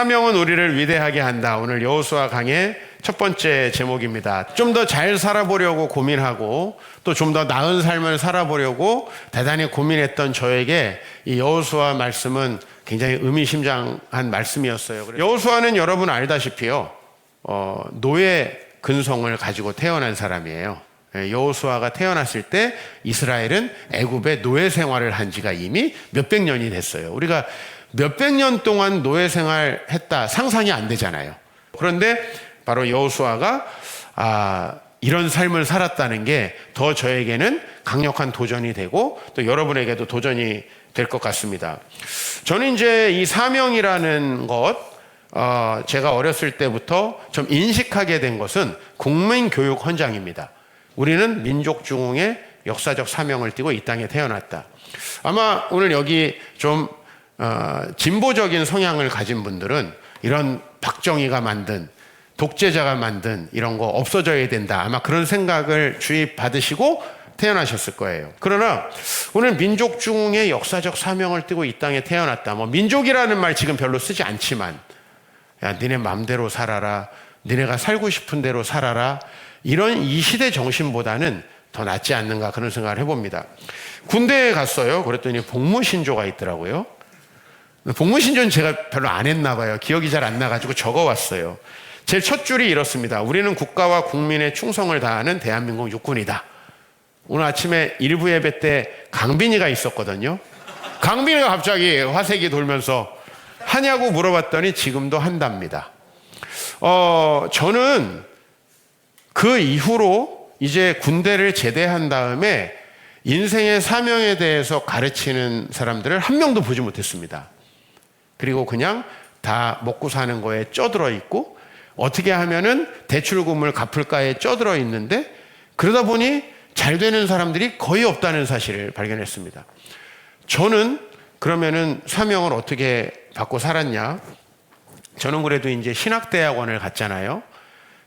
사명은 우리를 위대하게 한다. 오늘 여호수아 강의 첫 번째 제목입니다. 좀 더 잘 살아보려고 고민하고 또 좀 더 나은 삶을 살아보려고 대단히 고민했던 저에게 이 여호수아 말씀은 굉장히 의미심장한 말씀이었어요. 여호수아는 여러분 알다시피요, 노예 근성을 가지고 태어난 사람이에요. 여호수아가 태어났을 때 이스라엘은 애굽의 노예 생활을 한 지가 이미 몇백 년이 됐어요. 우리가 몇백 년 동안 노예 생활했다 상상이 안 되잖아요. 그런데 바로 여호수아가 이런 삶을 살았다는 게 더 저에게는 강력한 도전이 되고 또 여러분에게도 도전이 될 것 같습니다. 저는 이제 이 사명이라는 것, 제가 어렸을 때부터 좀 인식하게 된 것은 국민교육 헌장입니다. 우리는 민족 중흥의 역사적 사명을 띠고 이 땅에 태어났다. 아마 오늘 여기 좀 진보적인 성향을 가진 분들은 이런 박정희가 만든, 독재자가 만든 이런 거 없어져야 된다, 아마 그런 생각을 주입받으시고 태어나셨을 거예요. 그러나 오늘 민족 중흥의 역사적 사명을 띠고 이 땅에 태어났다. 민족이라는 말 지금 별로 쓰지 않지만, 야, 니네 맘대로 살아라, 니네가 살고 싶은 대로 살아라, 이런 이 시대 정신보다는 더 낫지 않는가, 그런 생각을 해봅니다. 군대에 갔어요. 그랬더니 복무신조가 있더라고요. 복무신조는 제가 별로 안 했나 봐요. 기억이 잘 안 나가지고 적어왔어요. 제일 첫 줄이 이렇습니다. 우리는 국가와 국민의 충성을 다하는 대한민국 육군이다. 오늘 아침에 일부 예배 때 강빈이가 있었거든요. 강빈이가 갑자기 화색이 돌면서 하냐고 물어봤더니 지금도 한답니다. 저는 그 이후로 이제 군대를 제대한 다음에 인생의 사명에 대해서 가르치는 사람들을 한 명도 보지 못했습니다. 그리고 그냥 다 먹고 사는 거에 쪄들어 있고 어떻게 하면은 대출금을 갚을까에 쪄들어 있는데, 그러다 보니 잘 되는 사람들이 거의 없다는 사실을 발견했습니다. 저는 그러면은 사명을 어떻게 받고 살았냐? 저는 그래도 이제 신학대학원을 갔잖아요.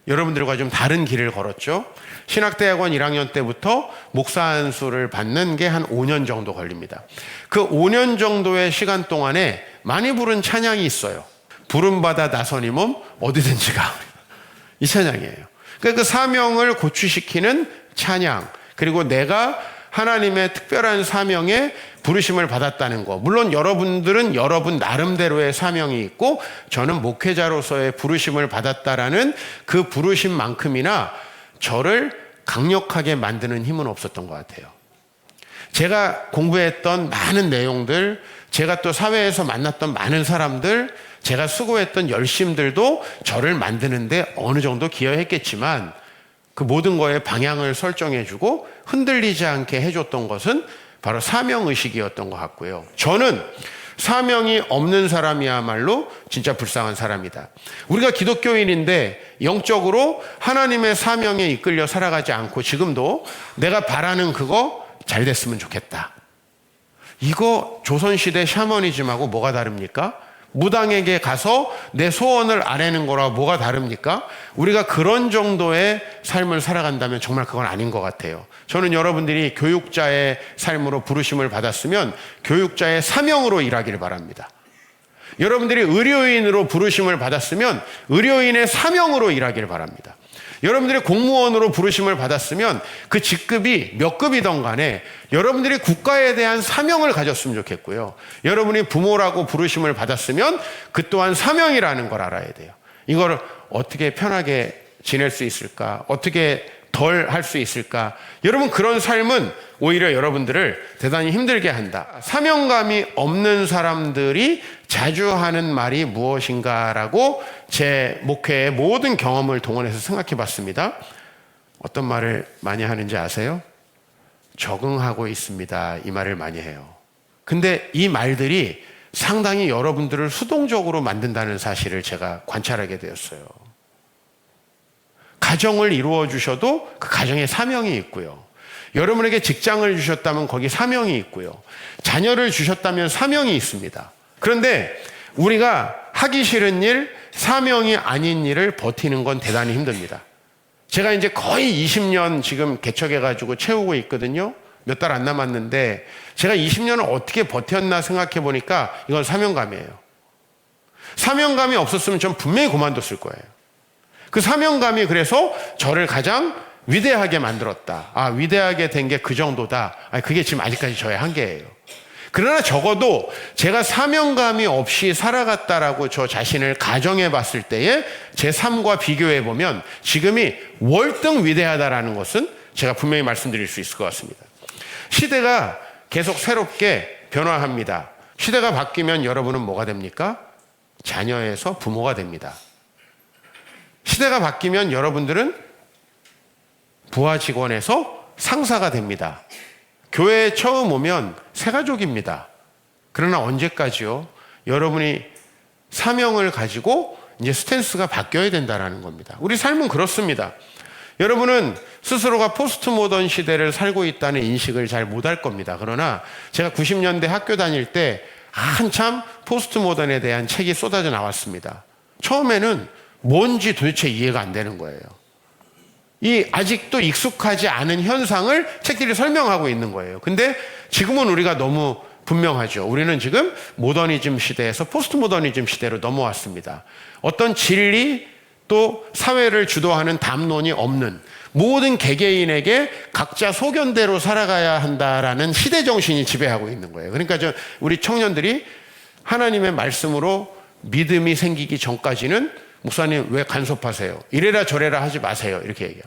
여러분들과 좀 다른 길을 걸었죠. 신학대학원 1학년 때부터 목사 안수를 받는 게 한 5년 정도 걸립니다. 그 5년 정도의 시간 동안에 많이 부른 찬양이 있어요. 부름받아 나서니 몸 어디든지 가. 이 찬양이에요. 그러니까 그 사명을 고취시키는 찬양, 그리고 내가 하나님의 특별한 사명에 부르심을 받았다는 거. 물론 여러분들은 여러분 나름대로의 사명이 있고 저는 목회자로서의 부르심을 받았다라는 그 부르심만큼이나 저를 강력하게 만드는 힘은 없었던 것 같아요. 제가 공부했던 많은 내용들, 제가 또 사회에서 만났던 많은 사람들, 제가 수고했던 열심들도 저를 만드는데 어느 정도 기여했겠지만 그 모든 거에 방향을 설정해주고 흔들리지 않게 해줬던 것은 바로 사명의식이었던 것 같고요. 저는 사명이 없는 사람이야말로 진짜 불쌍한 사람이다. 우리가 기독교인인데 영적으로 하나님의 사명에 이끌려 살아가지 않고 지금도 내가 바라는 그거 잘 됐으면 좋겠다. 이거 조선시대 샤머니즘하고 뭐가 다릅니까? 무당에게 가서 내 소원을 아뢰는 거랑 뭐가 다릅니까? 우리가 그런 정도의 삶을 살아간다면 정말 그건 아닌 것 같아요. 저는 여러분들이 교육자의 삶으로 부르심을 받았으면 교육자의 사명으로 일하기를 바랍니다. 여러분들이 의료인으로 부르심을 받았으면 의료인의 사명으로 일하기를 바랍니다. 여러분들이 공무원으로 부르심을 받았으면 그 직급이 몇 급이든 간에 여러분들이 국가에 대한 사명을 가졌으면 좋겠고요. 여러분이 부모라고 부르심을 받았으면 그 또한 사명이라는 걸 알아야 돼요. 이걸 어떻게 편하게 지낼 수 있을까? 어떻게 덜 할 수 있을까? 여러분, 그런 삶은 오히려 여러분들을 대단히 힘들게 한다. 사명감이 없는 사람들이 자주 하는 말이 무엇인가라고 제 목회의 모든 경험을 동원해서 생각해 봤습니다. 어떤 말을 많이 하는지 아세요? 적응하고 있습니다. 이 말을 많이 해요. 근데 이 말들이 상당히 여러분들을 수동적으로 만든다는 사실을 제가 관찰하게 되었어요. 가정을 이루어 주셔도 그 가정에 사명이 있고요. 여러분에게 직장을 주셨다면 거기 사명이 있고요. 자녀를 주셨다면 사명이 있습니다. 그런데 우리가 하기 싫은 일, 사명이 아닌 일을 버티는 건 대단히 힘듭니다. 제가 이제 거의 20년 지금 개척해가지고 채우고 있거든요. 몇 달 안 남았는데 제가 20년을 어떻게 버텼나 생각해 보니까 이건 사명감이에요. 사명감이 없었으면 전 분명히 그만뒀을 거예요. 그 사명감이 그래서 저를 가장 위대하게 만들었다. 아, 위대하게 된 게 그 정도다. 아, 그게 지금 아직까지 저의 한계예요. 그러나 적어도 제가 사명감이 없이 살아갔다라고 저 자신을 가정해 봤을 때에 제 삶과 비교해 보면 지금이 월등 위대하다라는 것은 제가 분명히 말씀드릴 수 있을 것 같습니다. 시대가 계속 새롭게 변화합니다. 시대가 바뀌면 여러분은 뭐가 됩니까? 자녀에서 부모가 됩니다. 시대가 바뀌면 여러분들은 부하 직원에서 상사가 됩니다. 교회에 처음 오면 새가족입니다. 그러나 언제까지요? 여러분이 사명을 가지고 이제 스탠스가 바뀌어야 된다는 겁니다. 우리 삶은 그렇습니다. 여러분은 스스로가 포스트 모던 시대를 살고 있다는 인식을 잘 못할 겁니다. 그러나 제가 90년대 학교 다닐 때 한참 포스트 모던에 대한 책이 쏟아져 나왔습니다. 처음에는 뭔지 도대체 이해가 안 되는 거예요. 이 아직도 익숙하지 않은 현상을 책들이 설명하고 있는 거예요. 근데 지금은 우리가 너무 분명하죠. 우리는 지금 모더니즘 시대에서 포스트 모더니즘 시대로 넘어왔습니다. 어떤 진리 또 사회를 주도하는 담론이 없는 모든 개개인에게 각자 소견대로 살아가야 한다라는 시대 정신이 지배하고 있는 거예요. 그러니까 우리 청년들이 하나님의 말씀으로 믿음이 생기기 전까지는 목사님 왜 간섭하세요? 이래라 저래라 하지 마세요. 이렇게 얘기해요.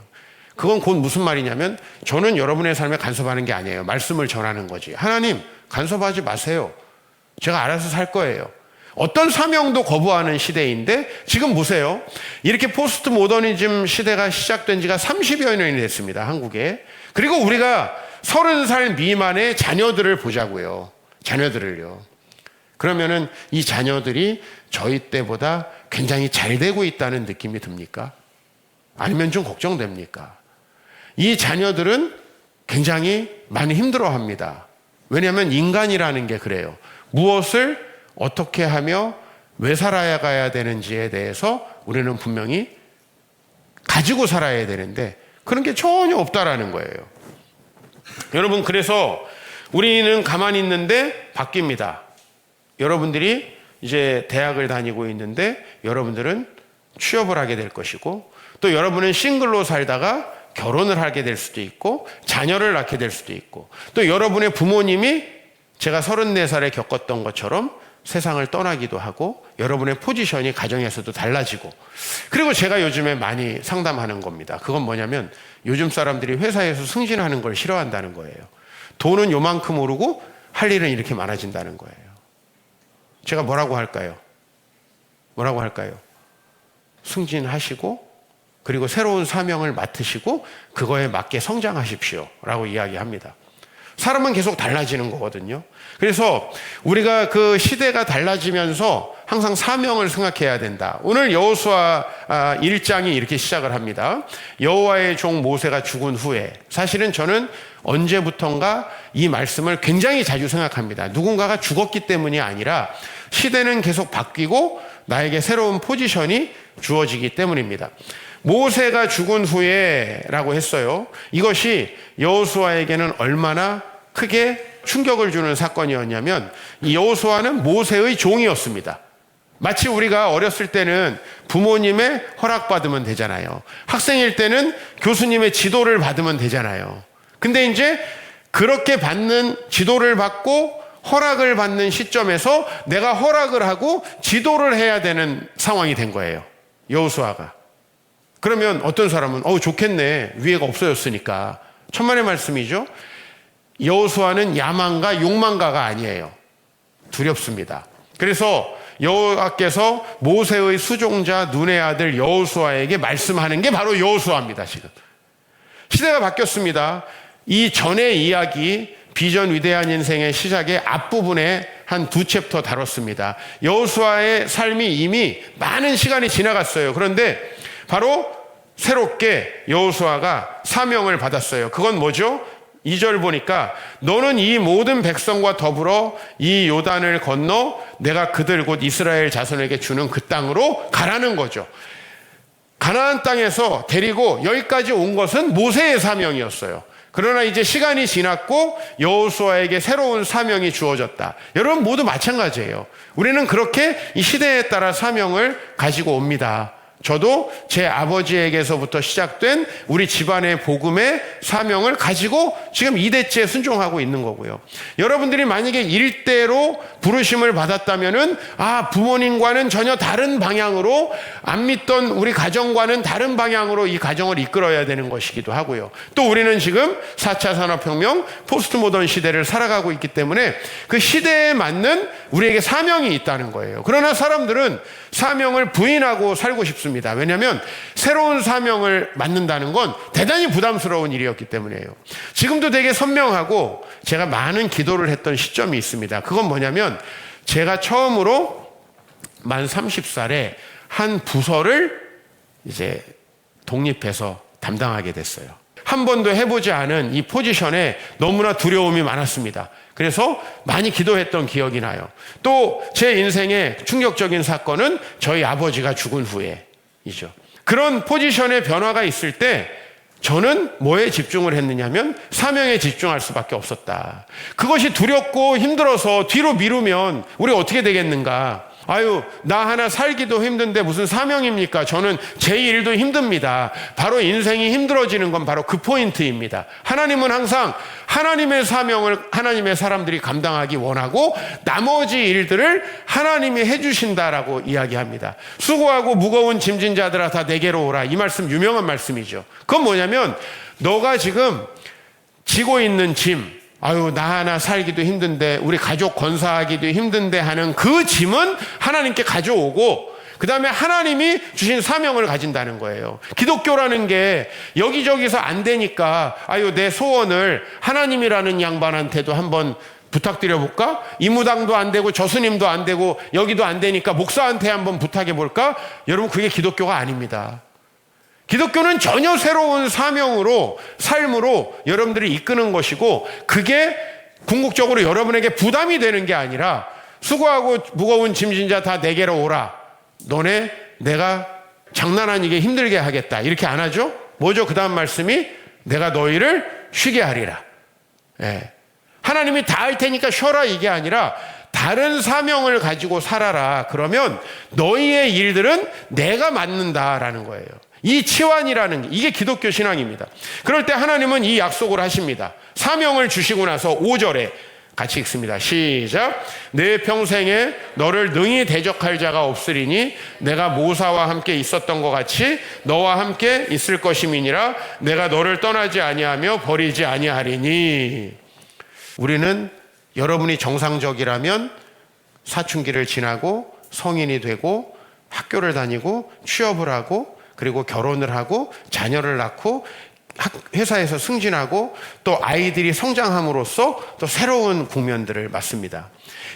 그건 곧 무슨 말이냐면 저는 여러분의 삶에 간섭하는 게 아니에요. 말씀을 전하는 거지. 하나님 간섭하지 마세요. 제가 알아서 살 거예요. 어떤 사명도 거부하는 시대인데 지금 보세요. 이렇게 포스트 모더니즘 시대가 시작된 지가 30여 년이 됐습니다. 한국에. 그리고 우리가 30살 미만의 자녀들을 보자고요. 자녀들을요. 그러면은 이 자녀들이 저희 때보다 굉장히 잘 되고 있다는 느낌이 듭니까? 아니면 좀 걱정됩니까? 이 자녀들은 굉장히 많이 힘들어합니다. 왜냐하면 인간이라는 게 그래요. 무엇을 어떻게 하며 왜 살아가야 되는지에 대해서 우리는 분명히 가지고 살아야 되는데 그런 게 전혀 없다라는 거예요. 여러분, 그래서 우리는 가만히 있는데 바뀝니다. 여러분들이 이제 대학을 다니고 있는데 여러분들은 취업을 하게 될 것이고 또 여러분은 싱글로 살다가 결혼을 하게 될 수도 있고 자녀를 낳게 될 수도 있고 또 여러분의 부모님이 제가 34살에 겪었던 것처럼 세상을 떠나기도 하고 여러분의 포지션이 가정에서도 달라지고 그리고 제가 요즘에 많이 상담하는 겁니다. 그건 뭐냐면 요즘 사람들이 회사에서 승진하는 걸 싫어한다는 거예요. 돈은 요만큼 오르고 할 일은 이렇게 많아진다는 거예요. 제가 뭐라고 할까요? 뭐라고 할까요? 승진하시고 그리고 새로운 사명을 맡으시고 그거에 맞게 성장하십시오 라고 이야기합니다. 사람은 계속 달라지는 거거든요. 그래서 우리가 그 시대가 달라지면서 항상 사명을 생각해야 된다. 오늘 여호수아 1장이 이렇게 시작을 합니다. 여호와의 종 모세가 죽은 후에 사실은 저는 언제부턴가 이 말씀을 굉장히 자주 생각합니다. 누군가가 죽었기 때문이 아니라 시대는 계속 바뀌고 나에게 새로운 포지션이 주어지기 때문입니다. 모세가 죽은 후에 라고 했어요. 이것이 여호수아에게는 얼마나 크게 충격을 주는 사건이었냐면 이 여호수아는 모세의 종이었습니다. 마치 우리가 어렸을 때는 부모님의 허락받으면 되잖아요. 학생일 때는 교수님의 지도를 받으면 되잖아요. 근데 이제 그렇게 받는 지도를 받고 허락을 받는 시점에서 내가 허락을 하고 지도를 해야 되는 상황이 된 거예요. 여호수아가. 그러면 어떤 사람은 좋겠네. 위에가 없어졌으니까. 천만의 말씀이죠. 여호수아는 야망가 욕망가가 아니에요. 두렵습니다. 그래서 여호와께서 모세의 수종자 눈의 아들 여호수아에게 말씀하는 게 바로 여호수아입니다. 지금 시대가 바뀌었습니다. 이 전의 이야기 비전 위대한 인생의 시작의 앞부분에 한 2챕터 다뤘습니다. 여호수아의 삶이 이미 많은 시간이 지나갔어요. 그런데 바로 새롭게 여호수아가 사명을 받았어요. 그건 뭐죠? 2절 보니까 너는 이 모든 백성과 더불어 이 요단을 건너 내가 그들 곧 이스라엘 자손에게 주는 그 땅으로 가라는 거죠. 가나안 땅에서 데리고 여기까지 온 것은 모세의 사명이었어요. 그러나 이제 시간이 지났고 여호수아에게 새로운 사명이 주어졌다. 여러분 모두 마찬가지예요. 우리는 그렇게 이 시대에 따라 사명을 가지고 옵니다. 저도 제 아버지에게서부터 시작된 우리 집안의 복음의 사명을 가지고 지금 2대째 순종하고 있는 거고요. 여러분들이 만약에 일대로 부르심을 받았다면은 부모님과는 전혀 다른 방향으로, 안 믿던 우리 가정과는 다른 방향으로 이 가정을 이끌어야 되는 것이기도 하고요. 또 우리는 지금 4차 산업혁명, 포스트 모던 시대를 살아가고 있기 때문에 그 시대에 맞는 우리에게 사명이 있다는 거예요. 그러나 사람들은 사명을 부인하고 살고 싶습니다. 왜냐하면 새로운 사명을 맡는다는 건 대단히 부담스러운 일이었기 때문이에요. 지금도 되게 선명하고 제가 많은 기도를 했던 시점이 있습니다. 그건 뭐냐면 제가 처음으로 만 30살에 한 부서를 이제 독립해서 담당하게 됐어요. 한 번도 해보지 않은 이 포지션에 너무나 두려움이 많았습니다. 그래서 많이 기도했던 기억이 나요. 또 제 인생의 충격적인 사건은 저희 아버지가 죽은 후에이죠. 그런 포지션의 변화가 있을 때 저는 뭐에 집중을 했느냐면 사명에 집중할 수밖에 없었다. 그것이 두렵고 힘들어서 뒤로 미루면 우리 어떻게 되겠는가? 나 하나 살기도 힘든데 무슨 사명입니까? 저는 제 일도 힘듭니다. 바로 인생이 힘들어지는 건 바로 그 포인트입니다. 하나님은 항상 하나님의 사명을 하나님의 사람들이 감당하기 원하고 나머지 일들을 하나님이 해주신다라고 이야기합니다. 수고하고 무거운 짐진 자들아 다 내게로 오라. 이 말씀 유명한 말씀이죠. 그건 뭐냐면 너가 지금 지고 있는 짐, 나 하나 살기도 힘든데 우리 가족 건사하기도 힘든데 하는 그 짐은 하나님께 가져오고 그 다음에 하나님이 주신 사명을 가진다는 거예요. 기독교라는 게 여기저기서 안 되니까 내 소원을 하나님이라는 양반한테도 한번 부탁드려볼까? 이 무당도 안 되고 저 스님도 안 되고 여기도 안 되니까 목사한테 한번 부탁해볼까? 여러분 그게 기독교가 아닙니다. 기독교는 전혀 새로운 사명으로, 삶으로 여러분들이 이끄는 것이고 그게 궁극적으로 여러분에게 부담이 되는 게 아니라 수고하고 무거운 짐진 자 다 내게로 오라. 너네 내가 장난 아니게 힘들게 하겠다. 이렇게 안 하죠? 뭐죠? 그 다음 말씀이 내가 너희를 쉬게 하리라. 하나님이 다 할 테니까 쉬어라 이게 아니라 다른 사명을 가지고 살아라. 그러면 너희의 일들은 내가 맡는다라는 거예요. 이 치환이라는 게 이게 기독교 신앙입니다. 그럴 때 하나님은 이 약속을 하십니다. 사명을 주시고 나서 5절에 같이 읽습니다. 시작. 내 평생에 너를 능히 대적할 자가 없으리니 내가 모사와 함께 있었던 것 같이 너와 함께 있을 것임이니라. 내가 너를 떠나지 아니하며 버리지 아니하리니. 우리는 여러분이 정상적이라면 사춘기를 지나고 성인이 되고 학교를 다니고 취업을 하고 그리고 결혼을 하고 자녀를 낳고 회사에서 승진하고 또 아이들이 성장함으로써 또 새로운 국면들을 맞습니다.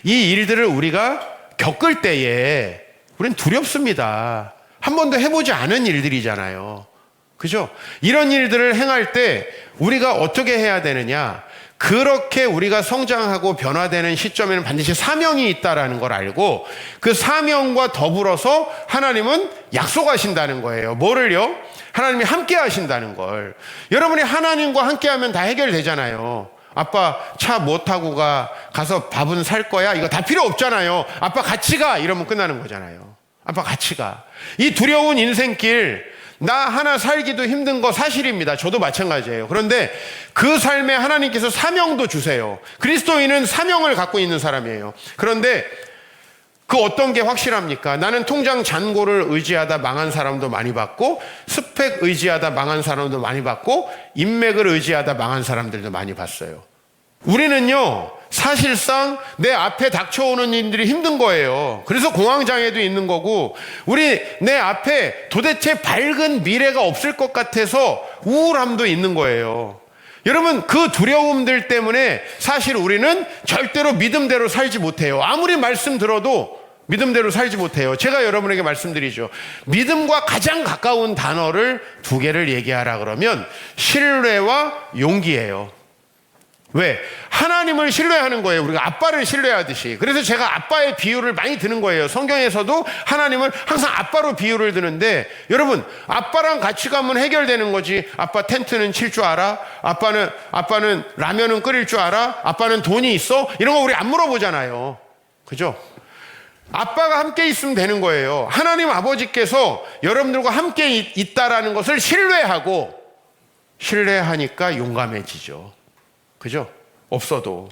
이 일들을 우리가 겪을 때에 우리는 두렵습니다. 한 번도 해보지 않은 일들이잖아요. 그죠? 이런 일들을 행할 때 우리가 어떻게 해야 되느냐? 그렇게 우리가 성장하고 변화되는 시점에는 반드시 사명이 있다라는 걸 알고 그 사명과 더불어서 하나님은 약속하신다는 거예요. 뭐를요? 하나님이 함께 하신다는 걸. 여러분이 하나님과 함께 하면 다 해결되잖아요. 아빠 차 못 타고 가서 밥은 살 거야? 이거 다 필요 없잖아요. 아빠 같이 가! 이러면 끝나는 거잖아요. 아빠 같이 가. 이 두려운 인생길 나 하나 살기도 힘든 거 사실입니다. 저도 마찬가지예요. 그런데 그 삶에 하나님께서 사명도 주세요. 그리스도인은 사명을 갖고 있는 사람이에요. 그런데 그 어떤 게 확실합니까? 나는 통장 잔고를 의지하다 망한 사람도 많이 봤고 스펙 의지하다 망한 사람도 많이 봤고 인맥을 의지하다 망한 사람들도 많이 봤어요. 우리는요 사실상 내 앞에 닥쳐오는 일들이 힘든 거예요. 그래서 공황장애도 있는 거고 내 앞에 도대체 밝은 미래가 없을 것 같아서 우울함도 있는 거예요. 여러분 그 두려움들 때문에 사실 우리는 절대로 믿음대로 살지 못해요. 아무리 말씀 들어도 믿음대로 살지 못해요. 제가 여러분에게 말씀드리죠. 믿음과 가장 가까운 단어를 2개를 얘기하라 그러면 신뢰와 용기예요. 왜? 하나님을 신뢰하는 거예요. 우리가 아빠를 신뢰하듯이. 그래서 제가 아빠의 비유를 많이 드는 거예요. 성경에서도 하나님을 항상 아빠로 비유를 드는데, 여러분, 아빠랑 같이 가면 해결되는 거지. 아빠 텐트는 칠 줄 알아? 아빠는 라면은 끓일 줄 알아? 아빠는 돈이 있어? 이런 거 우리 안 물어보잖아요. 그죠? 아빠가 함께 있으면 되는 거예요. 하나님 아버지께서 여러분들과 함께 있다라는 것을 신뢰하니까 용감해지죠. 그죠? 없어도.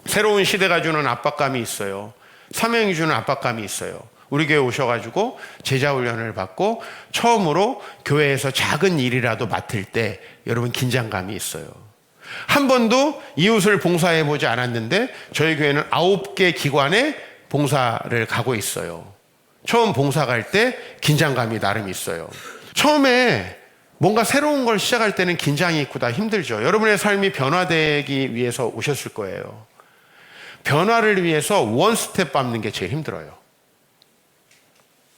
새로운 시대가 주는 압박감이 있어요. 사명이 주는 압박감이 있어요. 우리 교회 오셔가지고 제자훈련을 받고 처음으로 교회에서 작은 일이라도 맡을 때 여러분 긴장감이 있어요. 한 번도 이웃을 봉사해보지 않았는데 저희 교회는 9개 기관에 봉사를 가고 있어요. 처음 봉사 갈 때 긴장감이 나름 있어요. 처음에 뭔가 새로운 걸 시작할 때는 긴장이 있고 다 힘들죠. 여러분의 삶이 변화되기 위해서 오셨을 거예요. 변화를 위해서 원 스텝 밟는 게 제일 힘들어요.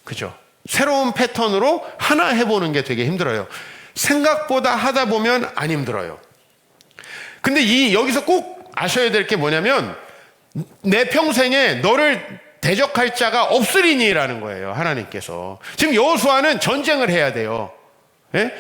그죠? 새로운 패턴으로 하나 해보는 게 되게 힘들어요. 생각보다 하다 보면 안 힘들어요. 근데 여기서 꼭 아셔야 될 게 뭐냐면 내 평생에 너를 대적할 자가 없으리니라는 거예요. 하나님께서. 지금 여호수아는 전쟁을 해야 돼요. 예?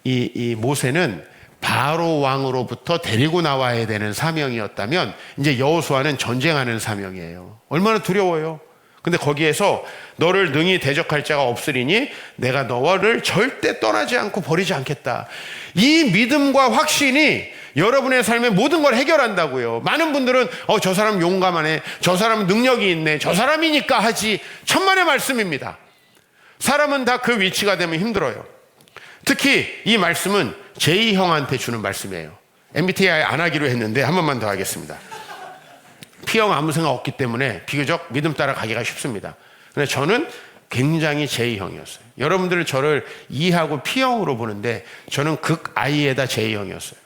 이 모세는 바로 왕으로부터 데리고 나와야 되는 사명이었다면 이제 여호수아는 전쟁하는 사명이에요. 얼마나 두려워요. 근데 거기에서 너를 능히 대적할 자가 없으리니 내가 너를 절대 떠나지 않고 버리지 않겠다. 이 믿음과 확신이 여러분의 삶의 모든 걸 해결한다고요. 많은 분들은 저 사람 용감하네, 저 사람 능력이 있네, 저 사람이니까 하지. 천만의 말씀입니다. 사람은 다 그 위치가 되면 힘들어요. 특히 이 말씀은 제이 형한테 주는 말씀이에요. MBTI 안 하기로 했는데 한 번만 더 하겠습니다. P형 아무 생각 없기 때문에 비교적 믿음 따라 가기가 쉽습니다. 근데 저는 굉장히 J형이었어요. 여러분들은 저를 E하고 P형으로 보는데 저는 극 I에다 J형이었어요.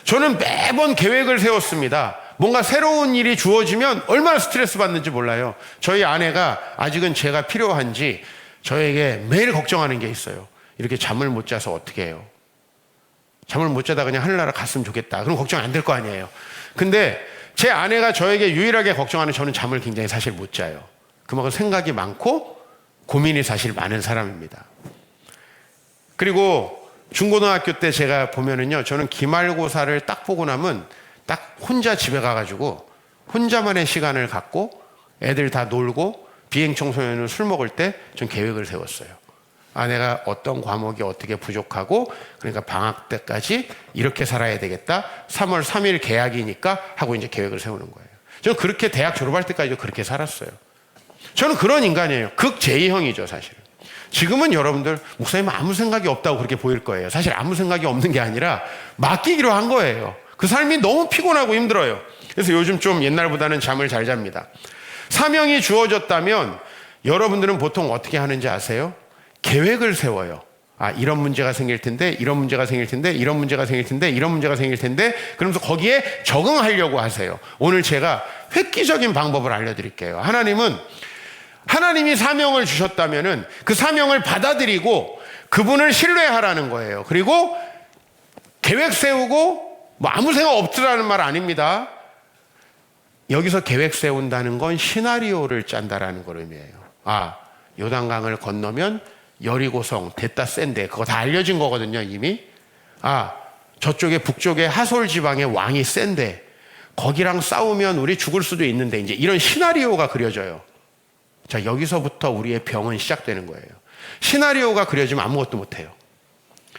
저는 매번 계획을 세웠습니다. 뭔가 새로운 일이 주어지면 얼마나 스트레스 받는지 몰라요. 저희 아내가 아직은 제가 필요한지 저에게 매일 걱정하는 게 있어요. 이렇게 잠을 못 자서 어떻게 해요? 잠을 못 자다 그냥 하늘나라 갔으면 좋겠다. 그럼 걱정 안 될 거 아니에요. 근데 제 아내가 저에게 유일하게 걱정하는, 저는 잠을 굉장히 사실 못 자요. 그만큼 생각이 많고 고민이 사실 많은 사람입니다. 그리고 중고등학교 때 제가 보면은요, 저는 기말고사를 딱 보고 나면 딱 혼자 집에 가가지고 혼자만의 시간을 갖고 애들 다 놀고 비행청소년은 술 먹을 때 전 계획을 세웠어요. 아내가 어떤 과목이 어떻게 부족하고, 그러니까 방학 때까지 이렇게 살아야 되겠다. 3월 3일 개학이니까 하고 이제 계획을 세우는 거예요. 저는 그렇게 대학 졸업할 때까지도 그렇게 살았어요. 저는 그런 인간이에요. 극 J형이죠, 사실은. 지금은 여러분들 목사님 아무 생각이 없다고 그렇게 보일 거예요. 사실 아무 생각이 없는 게 아니라 맡기기로 한 거예요. 그 삶이 너무 피곤하고 힘들어요. 그래서 요즘 좀 옛날보다는 잠을 잘 잡니다. 사명이 주어졌다면 여러분들은 보통 어떻게 하는지 아세요? 계획을 세워요. 이런 문제가 생길 텐데, 이런 문제가 생길 텐데, 이런 문제가 생길 텐데, 이런 문제가 생길 텐데, 그러면서 거기에 적응하려고 하세요. 오늘 제가 획기적인 방법을 알려드릴게요. 하나님이 사명을 주셨다면은 그 사명을 받아들이고 그분을 신뢰하라는 거예요. 그리고 계획 세우고 아무 생각 없으라는 말 아닙니다. 여기서 계획 세운다는 건 시나리오를 짠다라는 걸 의미해요. 요단강을 건너면 여리고성 됐다 센데, 그거 다 알려진 거거든요, 이미. 저쪽에 북쪽에 하솔 지방에 왕이 센데 거기랑 싸우면 우리 죽을 수도 있는데, 이제 이런 시나리오가 그려져요. 자, 여기서부터 우리의 병은 시작되는 거예요. 시나리오가 그려지면 아무것도 못해요.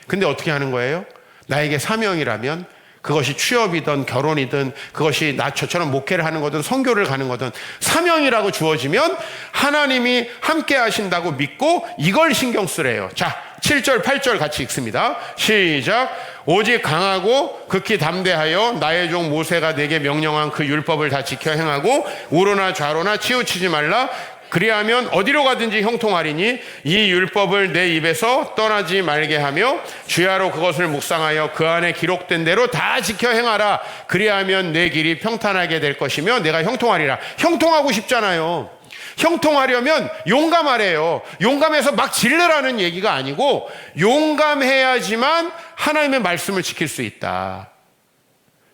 근데 어떻게 하는 거예요? 나에게 사명이라면 그것이 취업이든 결혼이든 그것이 저처럼 목회를 하는 거든 선교를 가는 거든 사명이라고 주어지면 하나님이 함께 하신다고 믿고 이걸 신경 쓰래요. 자, 7절 8절 같이 읽습니다. 시작. 오직 강하고 극히 담대하여 나의 종 모세가 내게 명령한 그 율법을 다 지켜 행하고 우로나 좌로나 치우치지 말라. 그리하면 어디로 가든지 형통하리니 이 율법을 내 입에서 떠나지 말게 하며 주야로 그것을 묵상하여 그 안에 기록된 대로 다 지켜 행하라. 그리하면 내 길이 평탄하게 될 것이며 내가 형통하리라. 형통하고 싶잖아요. 형통하려면 용감하래요. 용감해서 막 질르라는 얘기가 아니고 용감해야지만 하나님의 말씀을 지킬 수 있다.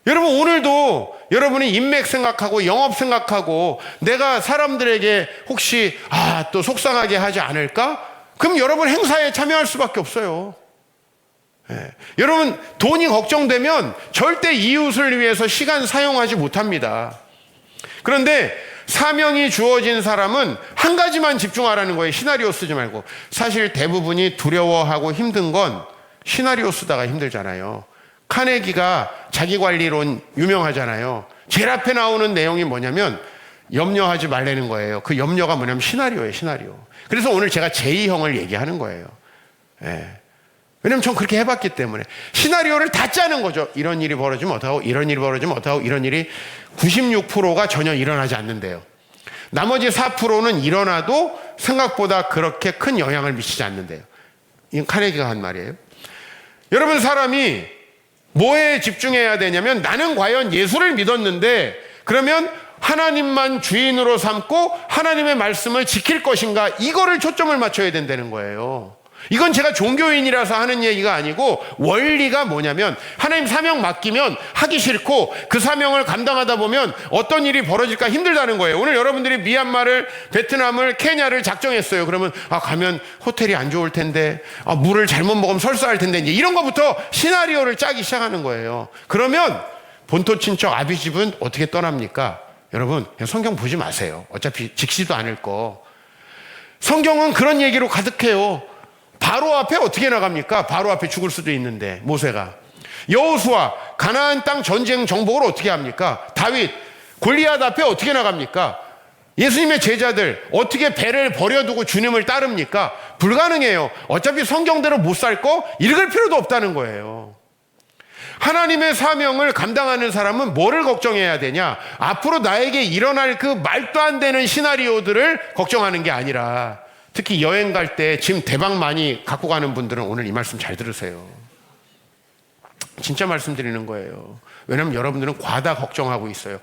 여러분, 오늘도 여러분이 인맥 생각하고 영업 생각하고 내가 사람들에게 혹시 또 속상하게 하지 않을까? 그럼 여러분 행사에 참여할 수밖에 없어요. 여러분, 돈이 걱정되면 절대 이웃을 위해서 시간 사용하지 못합니다. 그런데 사명이 주어진 사람은 한 가지만 집중하라는 거예요. 시나리오 쓰지 말고. 사실 대부분이 두려워하고 힘든 건 시나리오 쓰다가 힘들잖아요. 카네기가 자기관리론 유명하잖아요. 제일 앞에 나오는 내용이 뭐냐면 염려하지 말라는 거예요. 그 염려가 뭐냐면 시나리오예요, 시나리오. 그래서 오늘 제가 제2형을 얘기하는 거예요. 왜냐면 전 그렇게 해봤기 때문에. 시나리오를 다 짜는 거죠. 이런 일이 벌어지면 어떡하고, 이런 일이 벌어지면 어떡하고, 이런 일이 96%가 전혀 일어나지 않는데요. 나머지 4%는 일어나도 생각보다 그렇게 큰 영향을 미치지 않는데요. 이건 카네기가 한 말이에요. 여러분, 사람이 뭐에 집중해야 되냐면, 나는 과연 예수를 믿었는데 그러면 하나님만 주인으로 삼고 하나님의 말씀을 지킬 것인가, 이거를 초점을 맞춰야 된다는 거예요. 이건 제가 종교인이라서 하는 얘기가 아니고 원리가 뭐냐면, 하나님 사명 맡기면 하기 싫고 그 사명을 감당하다 보면 어떤 일이 벌어질까 힘들다는 거예요. 오늘 여러분들이 미얀마를, 베트남을, 케냐를 작정했어요. 그러면 가면 호텔이 안 좋을 텐데, 물을 잘못 먹으면 설사할 텐데, 이제 이런 것부터 시나리오를 짜기 시작하는 거예요. 그러면 본토 친척 아비집은 어떻게 떠납니까? 여러분, 그냥 성경 보지 마세요. 어차피 지키지도 않을 거. 성경은 그런 얘기로 가득해요. 바로 앞에 어떻게 나갑니까? 바로 앞에 죽을 수도 있는데, 모세가. 여호수아, 가나안 땅 전쟁 정복을 어떻게 합니까? 다윗, 골리앗 앞에 어떻게 나갑니까? 예수님의 제자들, 어떻게 배를 버려두고 주님을 따릅니까? 불가능해요. 어차피 성경대로 못 살 거 읽을 필요도 없다는 거예요. 하나님의 사명을 감당하는 사람은 뭐를 걱정해야 되냐? 앞으로 나에게 일어날 그 말도 안 되는 시나리오들을 걱정하는 게 아니라, 특히 여행 갈 때 짐 대박 많이 갖고 가는 분들은 오늘 이 말씀 잘 들으세요. 진짜 말씀드리는 거예요. 왜냐하면 여러분들은 과다 걱정하고 있어요.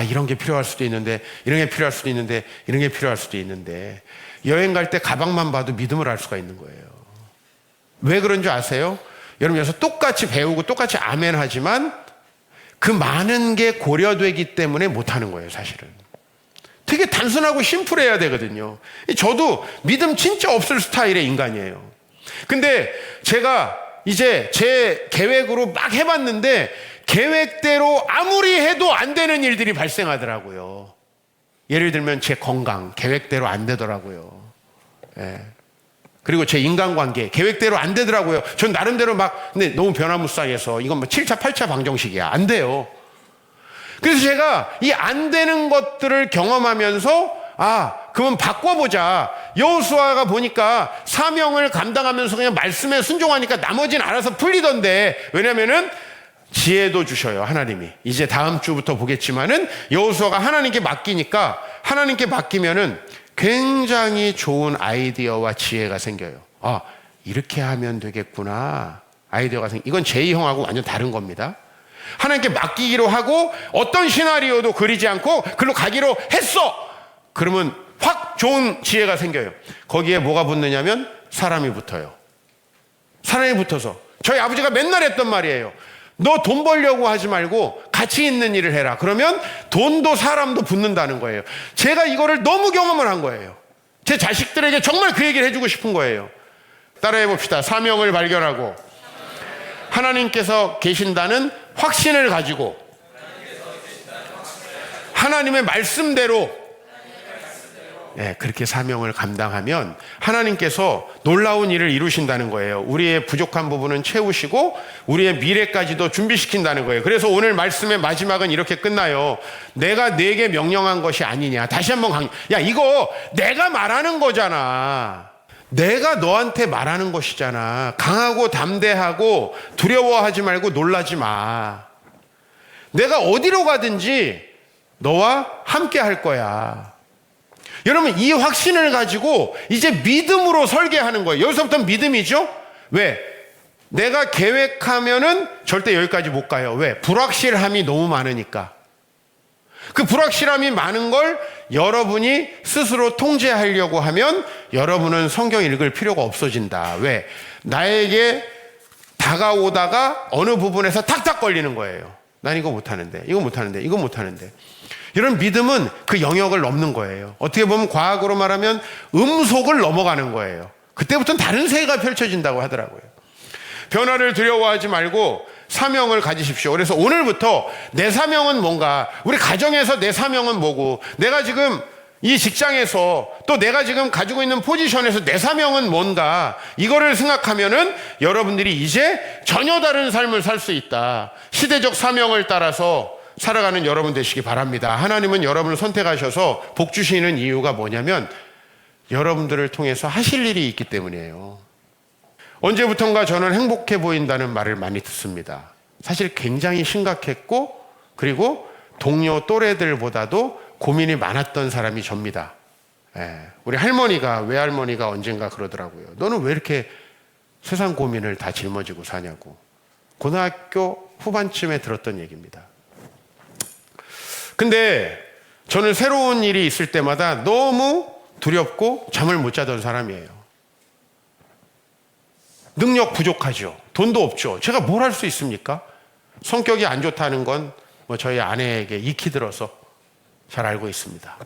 이런 게 필요할 수도 있는데, 이런 게 필요할 수도 있는데, 이런 게 필요할 수도 있는데. 여행 갈 때 가방만 봐도 믿음을 알 수가 있는 거예요. 왜 그런 줄 아세요? 여러분, 여기서 똑같이 배우고 똑같이 아멘 하지만 그 많은 게 고려되기 때문에 못하는 거예요, 사실은. 되게 단순하고 심플해야 되거든요. 저도 믿음 진짜 없을 스타일의 인간이에요. 근데 제가 이제 제 계획으로 막 해봤는데 계획대로 아무리 해도 안 되는 일들이 발생하더라고요. 예를 들면 제 건강, 계획대로 안 되더라고요. 그리고 제 인간관계, 계획대로 안 되더라고요. 전 나름대로 근데 너무 변화무쌍해서 이건 7차, 8차 방정식이야. 안 돼요. 그래서 제가 이 안 되는 것들을 경험하면서 그러면 바꿔보자. 여호수아가 보니까 사명을 감당하면서 그냥 말씀에 순종하니까 나머지는 알아서 풀리던데. 왜냐면은 지혜도 주셔요, 하나님이. 이제 다음 주부터 보겠지만은 여호수아가 하나님께 맡기니까, 하나님께 맡기면은 굉장히 좋은 아이디어와 지혜가 생겨요. 이렇게 하면 되겠구나. 아이디어가 이건 제2형하고 완전 다른 겁니다. 하나님께 맡기기로 하고 어떤 시나리오도 그리지 않고 글로 가기로 했어. 그러면 확 좋은 지혜가 생겨요. 거기에 뭐가 붙느냐면 사람이 붙어요. 사람이 붙어서 저희 아버지가 맨날 했던 말이에요. 너 돈 벌려고 하지 말고 가치 있는 일을 해라. 그러면 돈도 사람도 붙는다는 거예요. 제가 이거를 너무 경험을 한 거예요. 제 자식들에게 정말 그 얘기를 해주고 싶은 거예요. 따라해 봅시다. 사명을 발견하고 하나님께서 계신다는 확신을 가지고 하나님의 말씀대로 그렇게 사명을 감당하면 하나님께서 놀라운 일을 이루신다는 거예요. 우리의 부족한 부분은 채우시고 우리의 미래까지도 준비시킨다는 거예요. 그래서 오늘 말씀의 마지막은 이렇게 끝나요. 내가 네게 명령한 것이 아니냐. 다시 한번 이거 내가 말하는 거잖아. 내가 너한테 말하는 것이잖아. 강하고 담대하고 두려워하지 말고 놀라지 마. 내가 어디로 가든지 너와 함께 할 거야. 여러분, 이 확신을 가지고 이제 믿음으로 설계하는 거예요. 여기서부터 믿음이죠? 왜? 내가 계획하면은 절대 여기까지 못 가요. 왜? 불확실함이 너무 많으니까. 그 불확실함이 많은 걸 여러분이 스스로 통제하려고 하면 여러분은 성경 읽을 필요가 없어진다. 왜? 나에게 다가오다가 어느 부분에서 탁탁 걸리는 거예요. 난 이거 못하는데, 이거 못하는데, 이거 못하는데. 이런 믿음은 그 영역을 넘는 거예요. 어떻게 보면 과학으로 말하면 음속을 넘어가는 거예요. 그때부터는 다른 세계가 펼쳐진다고 하더라고요. 변화를 두려워하지 말고 사명을 가지십시오. 그래서 오늘부터 내 사명은 뭔가, 우리 가정에서 내 사명은 뭐고, 내가 지금 이 직장에서 또 내가 지금 가지고 있는 포지션에서 내 사명은 뭔가, 이거를 생각하면은 여러분들이 이제 전혀 다른 삶을 살 수 있다. 시대적 사명을 따라서 살아가는 여러분 되시기 바랍니다. 하나님은 여러분을 선택하셔서 복 주시는 이유가 뭐냐면 여러분들을 통해서 하실 일이 있기 때문이에요. 언제부턴가 저는 행복해 보인다는 말을 많이 듣습니다. 사실 굉장히 심각했고, 그리고 동료 또래들보다도 고민이 많았던 사람이 접니다. 우리 할머니가, 외할머니가 언젠가 그러더라고요. 너는 왜 이렇게 세상 고민을 다 짊어지고 사냐고. 고등학교 후반쯤에 들었던 얘기입니다. 근데 저는 새로운 일이 있을 때마다 너무 두렵고 잠을 못 자던 사람이에요. 능력 부족하죠. 돈도 없죠. 제가 뭘 할 수 있습니까? 성격이 안 좋다는 건 뭐 저희 아내에게 익히 들어서 잘 알고 있습니다.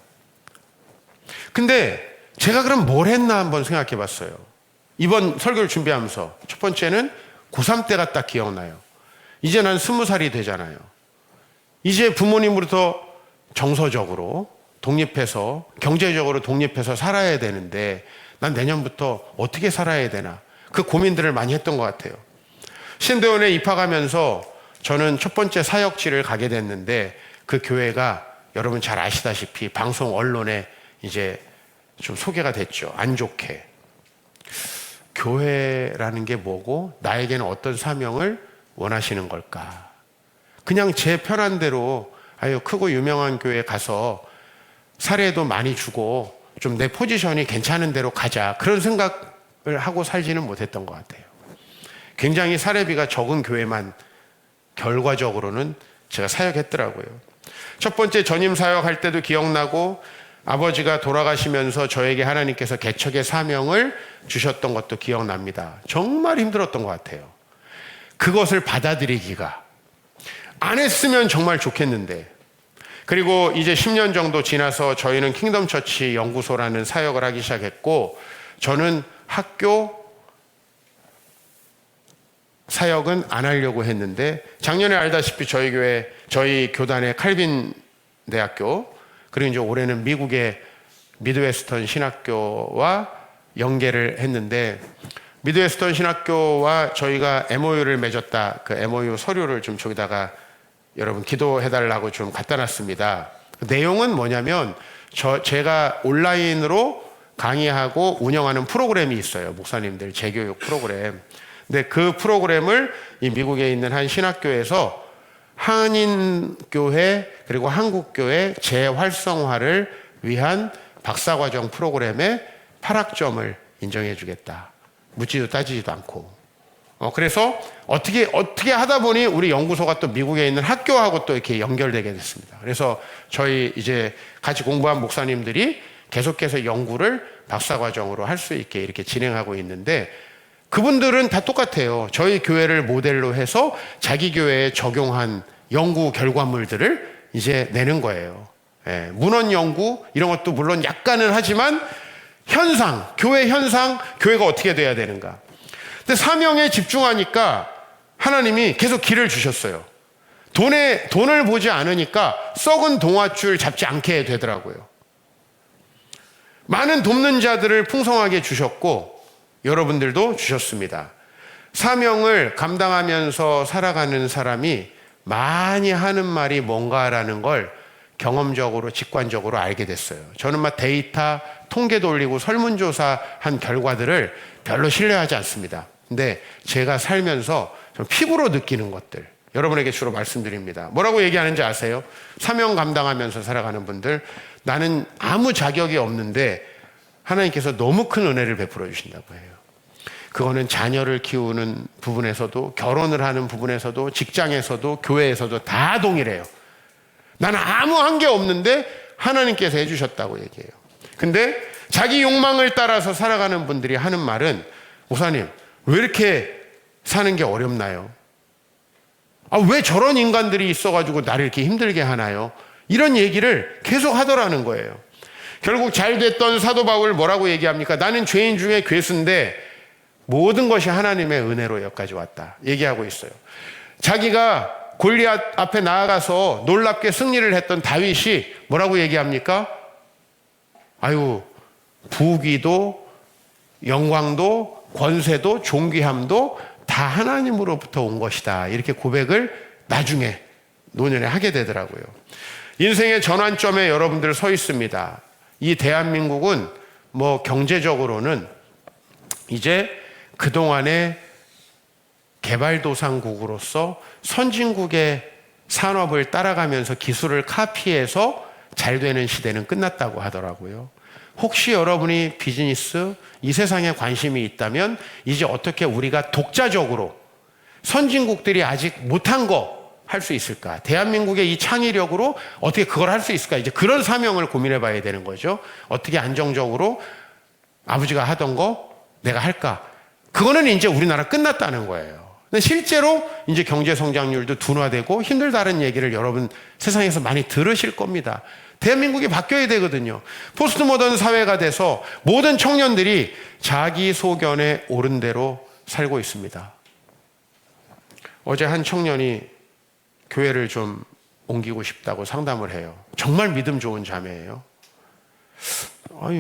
근데 제가 그럼 뭘 했나 한번 생각해 봤어요. 이번 설교를 준비하면서 첫 번째는 고3 때가 딱 기억나요. 이제 난 20살이 되잖아요. 이제 부모님으로부터 정서적으로 독립해서, 경제적으로 독립해서 살아야 되는데 난 내년부터 어떻게 살아야 되나, 그 고민들을 많이 했던 것 같아요. 신대원에 입학하면서 저는 첫 번째 사역지를 가게 됐는데 그 교회가 여러분 잘 아시다시피 방송 언론에 이제 좀 소개가 됐죠. 안 좋게. 교회라는 게 뭐고 나에게는 어떤 사명을 원하시는 걸까? 그냥 제 편한 대로 아유 크고 유명한 교회 가서 사례도 많이 주고 좀 내 포지션이 괜찮은 대로 가자, 그런 생각을 하고 살지는 못했던 것 같아요. 굉장히 사례비가 적은 교회만 결과적으로는 제가 사역했더라고요. 첫 번째 전임 사역할 때도 기억나고, 아버지가 돌아가시면서 저에게 하나님께서 개척의 사명을 주셨던 것도 기억납니다. 정말 힘들었던 것 같아요. 그것을 받아들이기가. 안 했으면 정말 좋겠는데. 그리고 이제 10년 정도 지나서 저희는 킹덤 처치 연구소라는 사역을 하기 시작했고, 저는 학교 사역은 안 하려고 했는데, 작년에 알다시피 저희 교회, 저희 교단의 칼빈 대학교, 그리고 이제 올해는 미국의 미드웨스턴 신학교와 연계를 했는데, 미드웨스턴 신학교와 저희가 MOU를 맺었다. 그 MOU 서류를 좀 저기다가 여러분 기도해달라고 좀 갖다 놨습니다. 그 내용은 뭐냐면 제가 온라인으로 강의하고 운영하는 프로그램이 있어요. 목사님들 재교육 프로그램. 근데 그 프로그램을 이 미국에 있는 한 신학교에서 한인교회 그리고 한국교회 재활성화를 위한 박사과정 프로그램에 8학점을 인정해 주겠다. 묻지도 따지지도 않고. 그래서 어떻게 하다 보니 우리 연구소가 또 미국에 있는 학교하고 또 이렇게 연결되게 됐습니다. 그래서 저희 이제 같이 공부한 목사님들이 계속해서 연구를 박사과정으로 할 수 있게 이렇게 진행하고 있는데, 그분들은 다 똑같아요. 저희 교회를 모델로 해서 자기 교회에 적용한 연구 결과물들을 이제 내는 거예요. 문헌 연구 이런 것도 물론 약간은 하지만 현상, 교회 현상, 교회가 어떻게 돼야 되는가. 근데 사명에 집중하니까 하나님이 계속 길을 주셨어요. 돈을 보지 않으니까 썩은 동아줄 잡지 않게 되더라고요. 많은 돕는 자들을 풍성하게 주셨고 여러분들도 주셨습니다. 사명을 감당하면서 살아가는 사람이 많이 하는 말이 뭔가라는 걸 경험적으로 직관적으로 알게 됐어요. 저는 막 데이터 통계 돌리고 설문조사 한 결과들을 별로 신뢰하지 않습니다. 근데 제가 살면서 좀 피부로 느끼는 것들 여러분에게 주로 말씀드립니다. 뭐라고 얘기하는지 아세요? 사명 감당하면서 살아가는 분들, 나는 아무 자격이 없는데 하나님께서 너무 큰 은혜를 베풀어 주신다고 해요. 그거는 자녀를 키우는 부분에서도, 결혼을 하는 부분에서도, 직장에서도, 교회에서도 다 동일해요. 나는 아무 한 게 없는데 하나님께서 해주셨다고 얘기해요. 근데 자기 욕망을 따라서 살아가는 분들이 하는 말은, 목사님 왜 이렇게 사는 게 어렵나요? 왜 저런 인간들이 있어가지고 나를 이렇게 힘들게 하나요? 이런 얘기를 계속 하더라는 거예요. 결국 잘 됐던 사도 바울 뭐라고 얘기합니까? 나는 죄인 중에 괴수인데 모든 것이 하나님의 은혜로 여기까지 왔다 얘기하고 있어요. 자기가 골리앗 앞에 나아가서 놀랍게 승리를 했던 다윗이 뭐라고 얘기합니까? 부귀도 영광도 권세도 존귀함도 다 하나님으로부터 온 것이다. 이렇게 고백을 나중에 노년에 하게 되더라고요. 인생의 전환점에 여러분들 서 있습니다. 이 대한민국은 경제적으로는 이제 그동안의 개발도상국으로서 선진국의 산업을 따라가면서 기술을 카피해서 잘 되는 시대는 끝났다고 하더라고요. 혹시 여러분이 비즈니스, 이 세상에 관심이 있다면 이제 어떻게 우리가 독자적으로 선진국들이 아직 못한 거 할 수 있을까? 대한민국의 이 창의력으로 어떻게 그걸 할 수 있을까? 이제 그런 사명을 고민해 봐야 되는 거죠. 어떻게 안정적으로 아버지가 하던 거 내가 할까? 그거는 이제 우리나라 끝났다는 거예요. 근데 실제로 이제 경제 성장률도 둔화되고 힘들다는 얘기를 여러분 세상에서 많이 들으실 겁니다. 대한민국이 바뀌어야 되거든요. 포스트 모던 사회가 돼서 모든 청년들이 자기 소견에 옳은 대로 살고 있습니다. 어제 한 청년이 교회를 좀 옮기고 싶다고 상담을 해요. 정말 믿음 좋은 자매예요.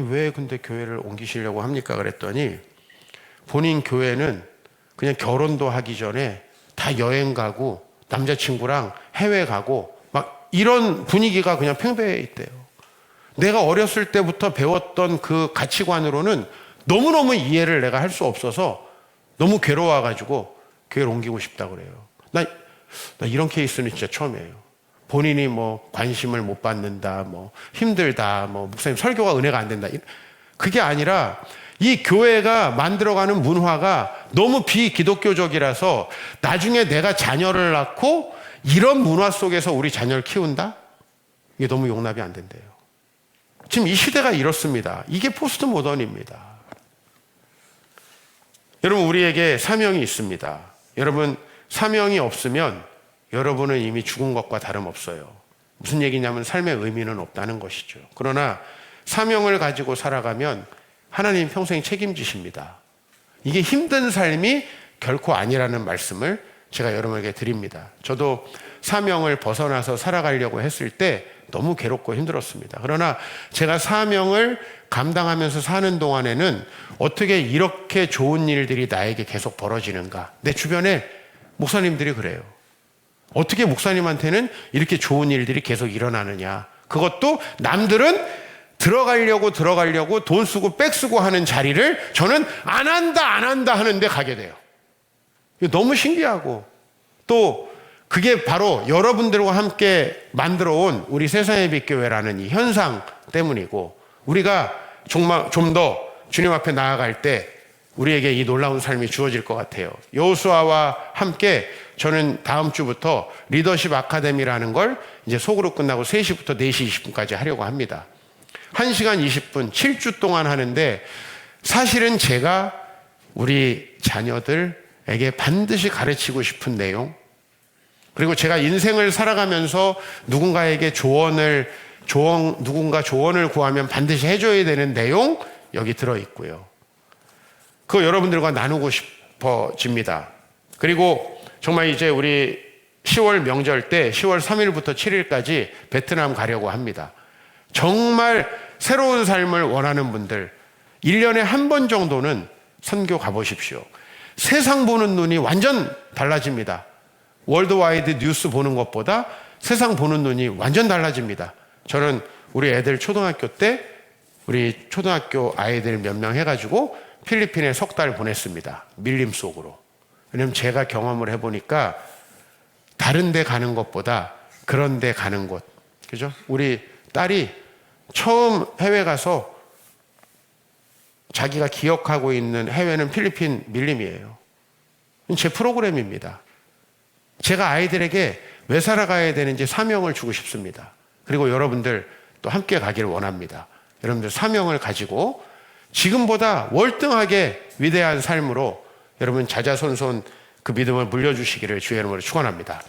왜 근데 교회를 옮기시려고 합니까? 그랬더니 본인 교회는 그냥 결혼도 하기 전에 다 여행 가고 남자친구랑 해외 가고 막 이런 분위기가 그냥 팽배해 있대요. 내가 어렸을 때부터 배웠던 그 가치관으로는 너무너무 이해를 내가 할 수 없어서 너무 괴로워가지고 교회를 옮기고 싶다고 그래요. 나 이런 케이스는 진짜 처음이에요. 본인이 관심을 못 받는다, 힘들다, 목사님 설교가 은혜가 안 된다. 그게 아니라 이 교회가 만들어가는 문화가 너무 비기독교적이라서 나중에 내가 자녀를 낳고 이런 문화 속에서 우리 자녀를 키운다? 이게 너무 용납이 안 된대요. 지금 이 시대가 이렇습니다. 이게 포스트 모던입니다. 여러분, 우리에게 사명이 있습니다. 여러분, 사명이 없으면 여러분은 이미 죽은 것과 다름없어요. 무슨 얘기냐면 삶의 의미는 없다는 것이죠. 그러나 사명을 가지고 살아가면 하나님 평생 책임지십니다. 이게 힘든 삶이 결코 아니라는 말씀을 제가 여러분에게 드립니다. 저도 사명을 벗어나서 살아가려고 했을 때 너무 괴롭고 힘들었습니다. 그러나 제가 사명을 감당하면서 사는 동안에는 어떻게 이렇게 좋은 일들이 나에게 계속 벌어지는가. 내 주변에 목사님들이 그래요. 어떻게 목사님한테는 이렇게 좋은 일들이 계속 일어나느냐. 그것도 남들은 들어가려고 돈 쓰고 백 쓰고 하는 자리를 저는 안 한다 하는데 가게 돼요. 너무 신기하고 또 그게 바로 여러분들과 함께 만들어 온 우리 세상의 빛교회라는 이 현상 때문이고 우리가 정말 좀 더 주님 앞에 나아갈 때 우리에게 이 놀라운 삶이 주어질 것 같아요. 여호수아와 함께 저는 다음 주부터 리더십 아카데미라는 걸 이제 속으로 끝나고 3시부터 4시 20분까지 하려고 합니다. 1시간 20분 7주 동안 하는데 사실은 제가 우리 자녀들에게 반드시 가르치고 싶은 내용 그리고 제가 인생을 살아가면서 누군가에게 누군가 조언을 구하면 반드시 해줘야 되는 내용 여기 들어있고요. 그거 여러분들과 나누고 싶어집니다. 그리고 정말 이제 우리 10월 명절 때 10월 3일부터 7일까지 베트남 가려고 합니다. 정말 새로운 삶을 원하는 분들 1년에 한 번 정도는 선교 가보십시오. 세상 보는 눈이 완전 달라집니다. 월드와이드 뉴스 보는 것보다 세상 보는 눈이 완전 달라집니다. 저는 우리 애들 초등학교 때 우리 초등학교 아이들 몇 명 해가지고 필리핀에 석 달 보냈습니다. 밀림 속으로. 왜냐면 제가 경험을 해보니까 다른 데 가는 것보다 그런 데 가는 곳. 그죠? 우리 딸이 처음 해외 가서 자기가 기억하고 있는 해외는 필리핀 밀림이에요. 제 프로그램입니다. 제가 아이들에게 왜 살아가야 되는지 사명을 주고 싶습니다. 그리고 여러분들 또 함께 가기를 원합니다. 여러분들 사명을 가지고 지금보다 월등하게 위대한 삶으로 여러분 자자손손 그 믿음을 물려주시기를 주의 이름으로 축원합니다.